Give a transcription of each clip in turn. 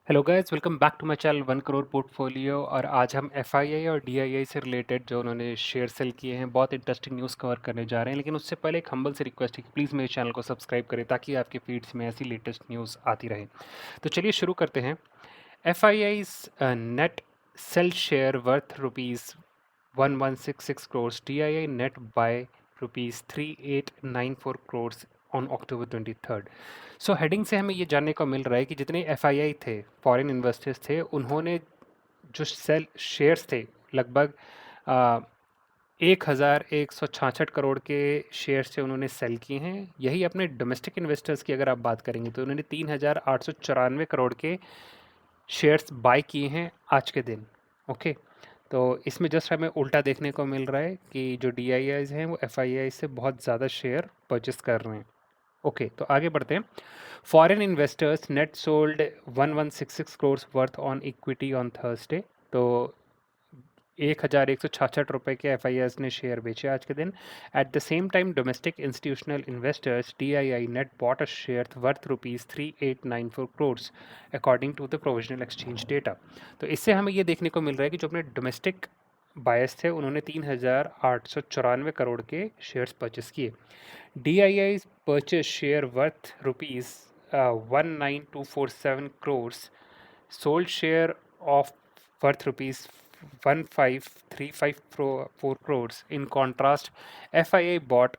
Hello guys, welcome back to my channel 1 crore portfolio. और आज हम एफआईआई और डीआईआई से रिलेटेड जो उन्होंने शेयर सेल किए हैं बहुत इंटरेस्टिंग न्यूज़ कवर करने जा रहे हैं। लेकिन उससे पहले एक हम्बल से रिक्वेस्ट है कि प्लीज़ मेरे चैनल को सब्सक्राइब करें ताकि आपके फीड्स में ऐसी लेटेस्ट न्यूज़ आती रहे। तो चलिए शुरू करते हैं। FII net sell share worth rupees 1166 crores, DII net by rupees 3894 crores on October 23rd। So heading से हमें ये जानने को मिल रहा है कि जितने एफआईआई थे, फॉरेन इन्वेस्टर्स थे, उन्होंने जो सेल शेयर्स थे लगभग 1166 करोड़ के शेयर्स से उन्होंने सेल किए हैं। यही अपने डोमेस्टिक इन्वेस्टर्स की अगर आप बात करेंगे तो उन्होंने 3894 के शेयर्स बाय किए हैं आज के दिन। ओके, तो इसमें जस्ट हमें उल्टा देखने को मिल रहा है कि जो डी आई आईज हैं वो एफ आई आई से बहुत ज़्यादा शेयर परचेस कर रहे हैं। ओके, तो आगे बढ़ते हैं। Foreign investors net sold 1166 crores worth on equity on Thursday. तो 1166 रुपये के एफ आई एस ने शेयर बेचे आज के दिन। At the same time domestic institutional investors D I I net bought a share worth rupees 3894 crores according to the provisional exchange data. तो इससे हमें ये देखने को मिल रहा है कि जो अपने डोमेस्टिक बायस थे उन्होंने 3894 करोड़ के शेयर्स परचेस किए। D I I purchase share worth rupees 19247 crores, sold share of worth rupees 15,354 crores. In contrast, FII bought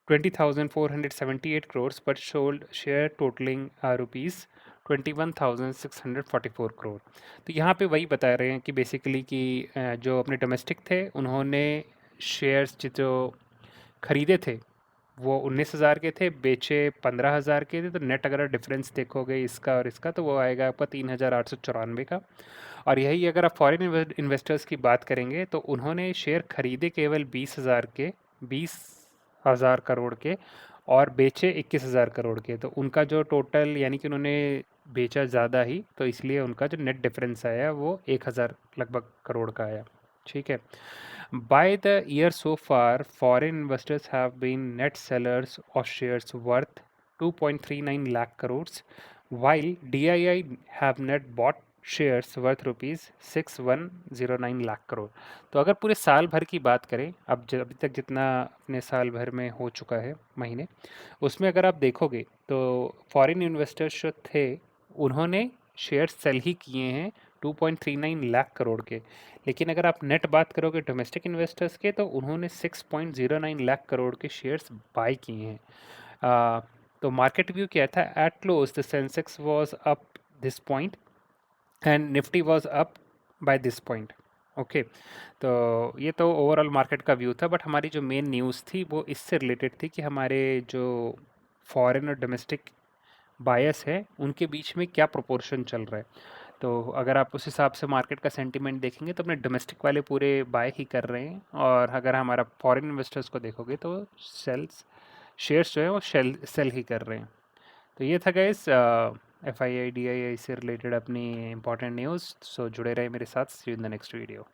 20,478 crores but sold share totaling rupees 21,644 crore. तो यहाँ पे वही बता रहे हैं कि बेसिकली कि जो अपने डोमेस्टिक थे उन्होंने शेयर्स जो खरीदे थे वो 19,000 के थे, बेचे 15,000 के थे। तो नेट अगर डिफरेंस देखोगे इसका और इसका तो वो आएगा आपका 3,894 का। और यही अगर आप फॉरेन इन्वेस्टर्स की बात करेंगे तो उन्होंने शेयर खरीदे केवल 20,000 करोड़ के और बेचे 21,000 करोड़ के। तो उनका जो टोटल यानी कि उन्होंने बेचा ज़्यादा ही, तो इसलिए उनका जो नेट डिफरेंस आया वो 1,000 लगभग करोड़ का आया। ठीक है। By the year so far, foreign investors have been net sellers of shares worth 2.39 lakh crores, while DII have net bought shares worth rupees 6109 lakh crore. तो अगर पूरे साल भर की बात करें, अब अभी तक जितना अपने साल भर में हो चुका है महीने, उसमें अगर आप देखोगे तो फॉरेन इन्वेस्टर्स जो थे उन्होंने शेयर सेल ही किए हैं 2.39 लाख करोड़ के। लेकिन अगर आप नेट बात करोगे डोमेस्टिक इन्वेस्टर्स के तो उन्होंने 6.09 लाख करोड़ के शेयर्स बाय किए हैं। तो मार्केट व्यू क्या था? Eight close the Sensex was up this point and Nifty was up by this point. Okay, तो ये तो ओवरऑल मार्केट का व्यू था। बट हमारी जो मेन न्यूज़ थी वो इससे रिलेटेड थी कि हमारे जो फॉरेन और डोमेस्टिक बायस है उनके बीच में क्या प्रोपोर्शन चल रहा है। तो अगर आप उस हिसाब से मार्केट का सेंटीमेंट देखेंगे तो अपने डोमेस्टिक वाले पूरे बाय ही कर रहे हैं। और अगर हमारा फॉरेन इन्वेस्टर्स को देखोगे तो सेल्स शेयर्स जो है वो सेल ही कर रहे हैं। तो ये था guys F I I D I I से रिलेटेड अपनी इंपॉर्टेंट न्यूज़। सो जुड़े रहे मेरे साथ। See you in the next video.